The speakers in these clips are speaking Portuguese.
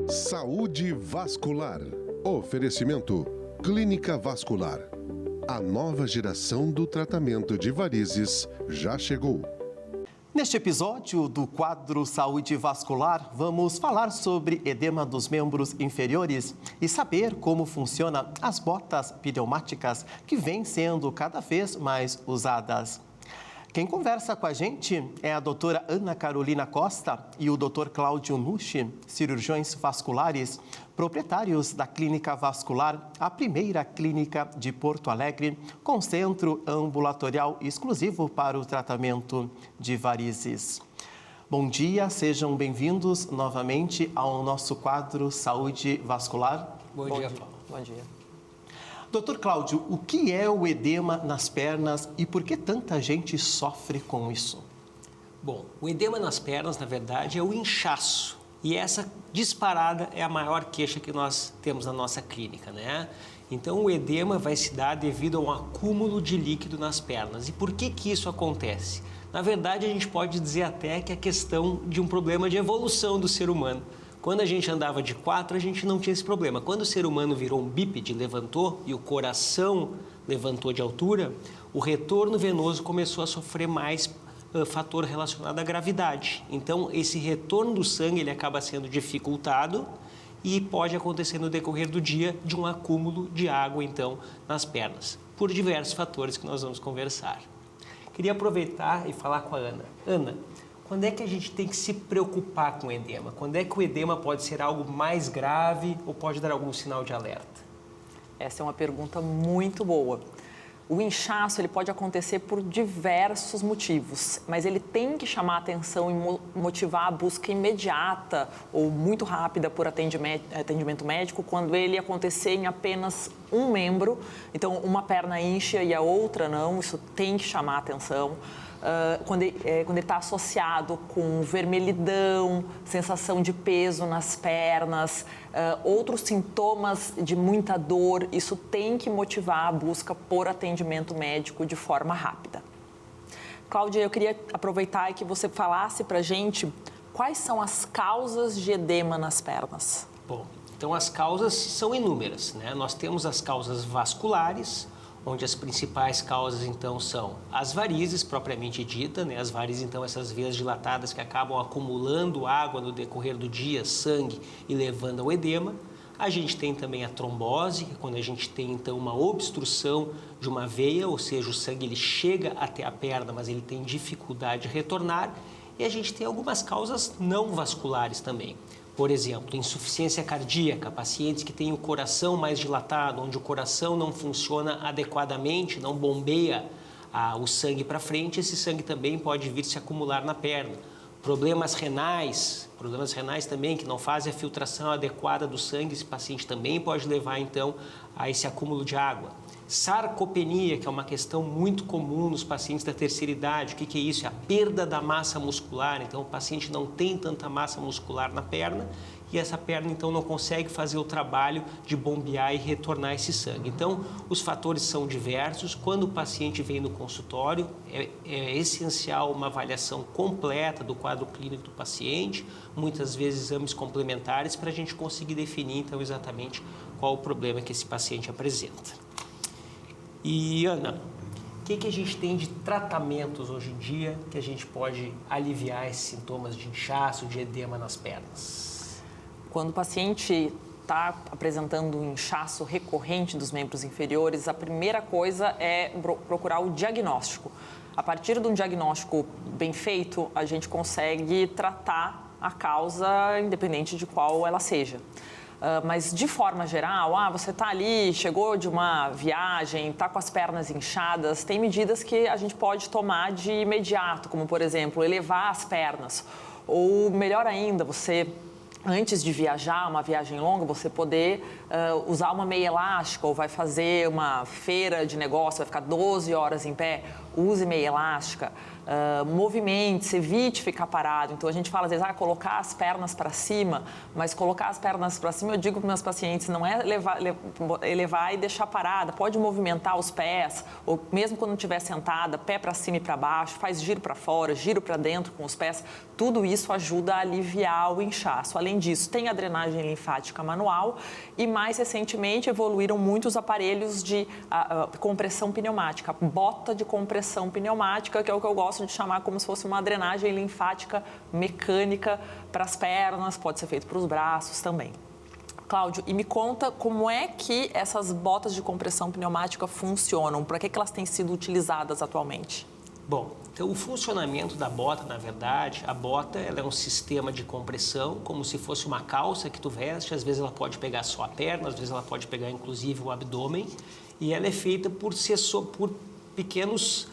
Saúde vascular. Oferecimento Clínica Vascular. A nova geração do tratamento de varizes já chegou. Neste episódio do quadro Saúde Vascular, vamos falar sobre edema dos membros inferiores e saber como funcionam as botas pneumáticas que vêm sendo cada vez mais usadas. Quem conversa com a gente é a doutora Ana Carolina Costa e o doutor Cláudio Nucci, cirurgiões vasculares, proprietários da Clínica Vascular, a primeira clínica de Porto Alegre, com centro ambulatorial exclusivo para o tratamento de varizes. Bom dia, sejam bem-vindos novamente ao nosso quadro Saúde Vascular. Bom dia, Paulo. Bom dia. Doutor Cláudio, o que é o edema nas pernas e por que tanta gente sofre com isso? Bom, o edema nas pernas, na verdade, é o inchaço. E essa disparada é a maior queixa que nós temos na nossa clínica, né? Então, o edema vai se dar devido a um acúmulo de líquido nas pernas. E por que isso acontece? Na verdade, a gente pode dizer até que é questão de um problema de evolução do ser humano. Quando a gente andava de 4, a gente não tinha esse problema. Quando o ser humano virou um bípede, levantou e o coração levantou de altura, o retorno venoso começou a sofrer mais fator relacionado à gravidade. Então, esse retorno do sangue ele acaba sendo dificultado e pode acontecer no decorrer do dia de um acúmulo de água, então, nas pernas, por diversos fatores que nós vamos conversar. Queria aproveitar e falar com a Ana. Ana, quando é que a gente tem que se preocupar com o edema? Quando é que o edema pode ser algo mais grave ou pode dar algum sinal de alerta? Essa é uma pergunta muito boa. O inchaço ele pode acontecer por diversos motivos, mas ele tem que chamar a atenção e motivar a busca imediata ou muito rápida por atendimento médico quando ele acontecer em apenas um membro. Então, uma perna incha e a outra não, isso tem que chamar a atenção. Quando ele está associado com vermelhidão, sensação de peso nas pernas, outros sintomas de muita dor, isso tem que motivar a busca por atendimento médico de forma rápida. Cláudia, eu queria aproveitar e que você falasse para a gente quais são as causas de edema nas pernas. Bom, então as causas são inúmeras, né? Nós temos as causas vasculares, onde as principais causas, então, são as varizes, propriamente dita, né? As varizes, então, essas veias dilatadas que acabam acumulando água no decorrer do dia, sangue, e levando ao edema. A gente tem também a trombose, que é quando a gente tem, então, uma obstrução de uma veia, ou seja, o sangue ele chega até a perna, mas ele tem dificuldade de retornar. E a gente tem algumas causas não vasculares também. Por exemplo, insuficiência cardíaca, pacientes que têm o coração mais dilatado, onde o coração não funciona adequadamente, não bombeia o sangue para frente, esse sangue também pode vir se acumular na perna. Problemas renais também, que não fazem a filtração adequada do sangue, esse paciente também pode levar então a esse acúmulo de água. Sarcopenia, que é uma questão muito comum nos pacientes da terceira idade. O que é isso? É a perda da massa muscular. Então, o paciente não tem tanta massa muscular na perna e essa perna, então, não consegue fazer o trabalho de bombear e retornar esse sangue. Então, os fatores são diversos. Quando o paciente vem no consultório, é essencial uma avaliação completa do quadro clínico do paciente, muitas vezes exames complementares, para a gente conseguir definir, então, exatamente qual o problema que esse paciente apresenta. E, Ana, o que a gente tem de tratamentos hoje em dia que a gente pode aliviar esses sintomas de inchaço, de edema nas pernas? Quando o paciente está apresentando um inchaço recorrente dos membros inferiores, a primeira coisa é procurar o diagnóstico. A partir de um diagnóstico bem feito, a gente consegue tratar a causa, independente de qual ela seja. Mas, de forma geral, você está ali, chegou de uma viagem, está com as pernas inchadas, tem medidas que a gente pode tomar de imediato, como, por exemplo, elevar as pernas. Ou, melhor ainda, você, antes de viajar, uma viagem longa, você poder usar uma meia elástica ou vai fazer uma feira de negócio, vai ficar 12 horas em pé, use meia elástica. movimente-se, evite ficar parado. Então, a gente fala às vezes, colocar as pernas para cima, mas colocar as pernas para cima, eu digo para meus pacientes, não é elevar e deixar parada, pode movimentar os pés, ou mesmo quando estiver sentada, pé para cima e para baixo, faz giro para fora, giro para dentro com os pés, tudo isso ajuda a aliviar o inchaço. Além disso, tem a drenagem linfática manual e, mais recentemente, evoluíram muitos aparelhos de compressão pneumática, bota de compressão pneumática, que é o que eu gosto de chamar como se fosse uma drenagem linfática mecânica para as pernas, pode ser feito para os braços também. Cláudio, e me conta como é que essas botas de compressão pneumática funcionam, para que elas têm sido utilizadas atualmente? Bom, então o funcionamento da bota, na verdade, a bota ela é um sistema de compressão, como se fosse uma calça que tu veste, às vezes ela pode pegar só a perna, às vezes ela pode pegar inclusive o abdômen, e ela é feita por pequenos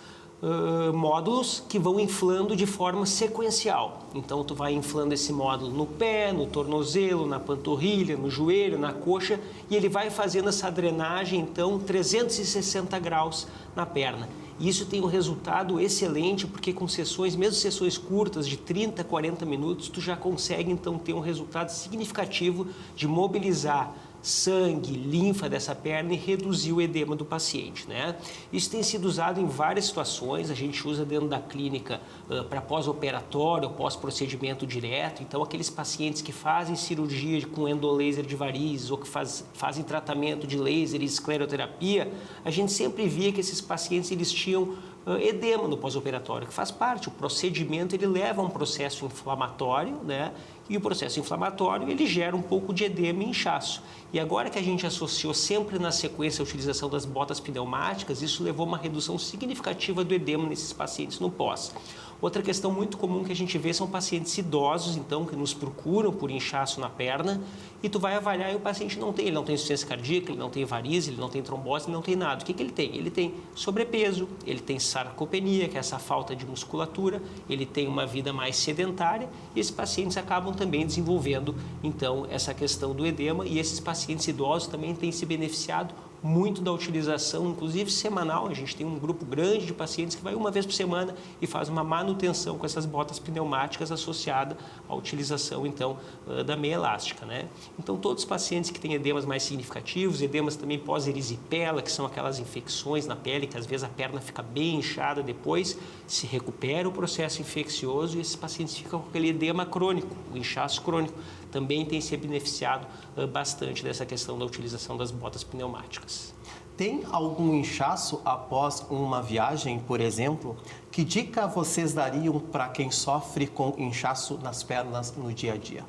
módulos que vão inflando de forma sequencial. Então, tu vai inflando esse módulo no pé, no tornozelo, na panturrilha, no joelho, na coxa, e ele vai fazendo essa drenagem, então, 360 graus na perna. E isso tem um resultado excelente, porque com sessões, mesmo sessões curtas, de 30, 40 minutos, tu já consegue, então, ter um resultado significativo de mobilizar sangue, linfa dessa perna e reduzir o edema do paciente, né? Isso tem sido usado em várias situações, a gente usa dentro da clínica para pós-operatório, pós-procedimento direto, então aqueles pacientes que fazem cirurgia com endolaser de varizes ou que fazem tratamento de laser e escleroterapia, a gente sempre via que esses pacientes eles tinham edema no pós-operatório, que faz parte, o procedimento ele leva a um processo inflamatório, né? E o processo inflamatório ele gera um pouco de edema e inchaço. E agora que a gente associou sempre na sequência a utilização das botas pneumáticas, isso levou a uma redução significativa do edema nesses pacientes no pós. Outra questão muito comum que a gente vê são pacientes idosos, então, que nos procuram por inchaço na perna e tu vai avaliar e o paciente ele não tem insuficiência cardíaca, ele não tem varizes, ele não tem trombose, ele não tem nada. O que ele tem? Ele tem sobrepeso, ele tem sarcopenia, que é essa falta de musculatura, ele tem uma vida mais sedentária e esses pacientes acabam também desenvolvendo, então, essa questão do edema e esses pacientes idosos também têm se beneficiado muito da utilização, inclusive semanal. A gente tem um grupo grande de pacientes que vai uma vez por semana e faz uma manutenção com essas botas pneumáticas associada à utilização, então, da meia elástica, né? Então, todos os pacientes que têm edemas mais significativos, edemas também pós-erisipela, que são aquelas infecções na pele, que às vezes a perna fica bem inchada depois, se recupera o processo infeccioso e esses pacientes ficam com aquele edema crônico, o inchaço crônico. Também tem se beneficiado bastante dessa questão da utilização das botas pneumáticas. Tem algum inchaço após uma viagem, por exemplo? Que dica vocês dariam para quem sofre com inchaço nas pernas no dia a dia?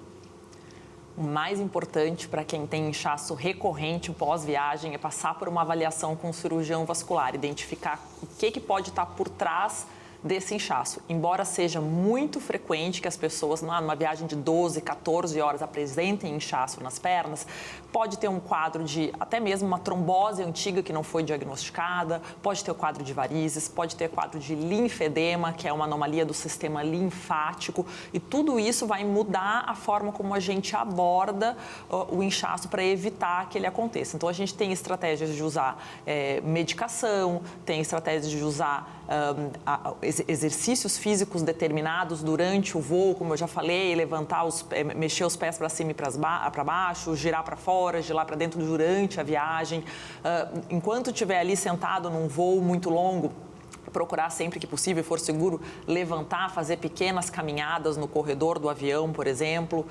O mais importante para quem tem inchaço recorrente pós-viagem é passar por uma avaliação com o cirurgião vascular, identificar o que pode estar por trás desse inchaço. Embora seja muito frequente que as pessoas, numa viagem de 12, 14 horas, apresentem inchaço nas pernas, pode ter um quadro de até mesmo uma trombose antiga que não foi diagnosticada, pode ter o quadro de varizes, pode ter quadro de linfedema, que é uma anomalia do sistema linfático, e tudo isso vai mudar a forma como a gente aborda o inchaço para evitar que ele aconteça. Então, a gente tem estratégias de usar medicação, tem estratégias de usar exercícios físicos determinados durante o voo, como eu já falei, mexer os pés para cima e para baixo, girar para fora, girar para dentro durante a viagem. Enquanto estiver ali sentado num voo muito longo, procurar sempre que possível, for seguro, levantar, fazer pequenas caminhadas no corredor do avião, por exemplo.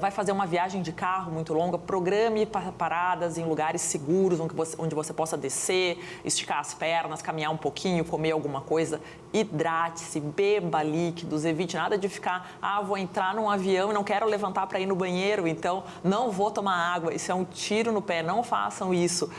Vai fazer uma viagem de carro muito longa, programe paradas em lugares seguros, onde você possa descer, esticar as pernas, caminhar um pouquinho, comer alguma coisa. Hidrate-se, beba líquidos, evite nada de ficar, vou entrar num avião e não quero levantar para ir no banheiro, então não vou tomar água. Isso é um tiro no pé, não façam isso.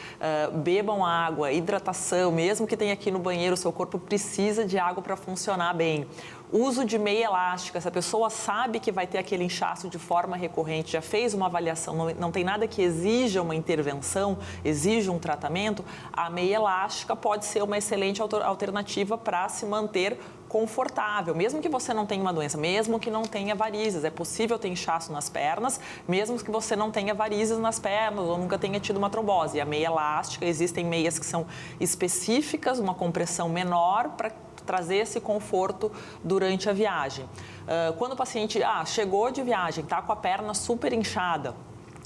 Bebam água, hidratação, mesmo que tenha aqui no banheiro, o seu corpo precisa de água para funcionar bem. Uso de meia elástica, se a pessoa sabe que vai ter aquele inchaço de forma recorrente, já fez uma avaliação, não tem nada que exija uma intervenção, exija um tratamento, a meia elástica pode ser uma excelente alternativa para se manter confortável, mesmo que você não tenha uma doença, mesmo que não tenha varizes. É possível ter inchaço nas pernas, mesmo que você não tenha varizes nas pernas ou nunca tenha tido uma trombose. E a meia elástica, existem meias que são específicas, uma compressão menor para trazer esse conforto durante a viagem. Quando o paciente chegou de viagem, está com a perna super inchada,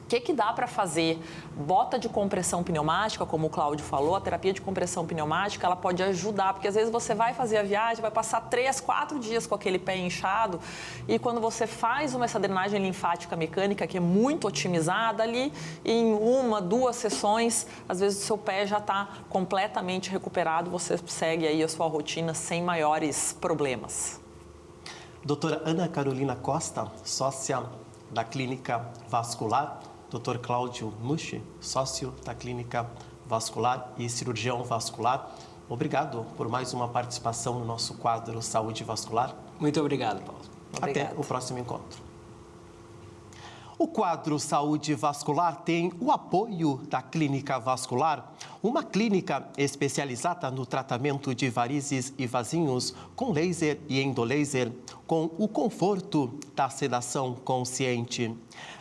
o que dá para fazer? Bota de compressão pneumática, como o Cláudio falou, a terapia de compressão pneumática, ela pode ajudar, porque às vezes você vai fazer a viagem, vai passar 3, 4 dias com aquele pé inchado, e quando você faz essa drenagem linfática mecânica, que é muito otimizada ali, em 1, 2 sessões, às vezes o seu pé já está completamente recuperado, você segue aí a sua rotina sem maiores problemas. Doutora Ana Carolina Costa, sócia da Clínica Vascular, Dr. Cláudio Nucci, sócio da Clínica Vascular e cirurgião vascular. Obrigado por mais uma participação no nosso quadro Saúde Vascular. Muito obrigado, Paulo. Até o próximo encontro. O quadro Saúde Vascular tem o apoio da Clínica Vascular, uma clínica especializada no tratamento de varizes e vasinhos com laser e endolaser, com o conforto da sedação consciente.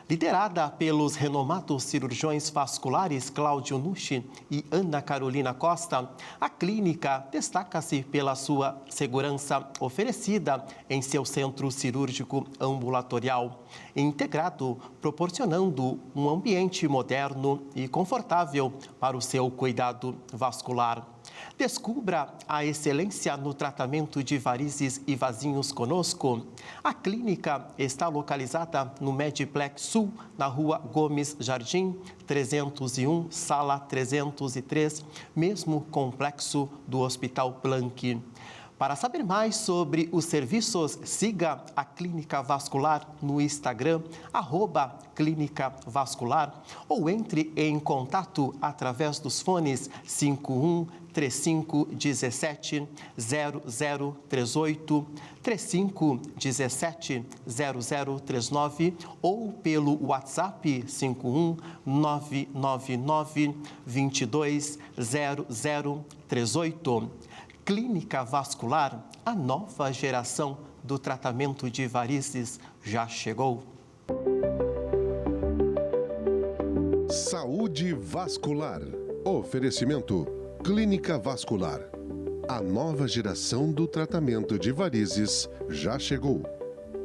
Liderada pelos renomados cirurgiões vasculares Cláudio Nucci e Ana Carolina Costa, a clínica destaca-se pela sua segurança oferecida em seu centro cirúrgico ambulatorial, integrado, proporcionando um ambiente moderno e confortável para o seu cuidado vascular. Descubra a excelência no tratamento de varizes e vasinhos conosco. A clínica está localizada no Mediplex Sul, na Rua Gomes Jardim, 301, sala 303, mesmo complexo do Hospital Planck. Para saber mais sobre os serviços, siga a Clínica Vascular no Instagram, @Clínica Vascular, ou entre em contato através dos fones 51 3517 0038, 3517 0039 ou pelo WhatsApp 51 999 22 0038. Clínica Vascular, a nova geração do tratamento de varizes já chegou. Saúde Vascular. Oferecimento Clínica Vascular. A nova geração do tratamento de varizes já chegou.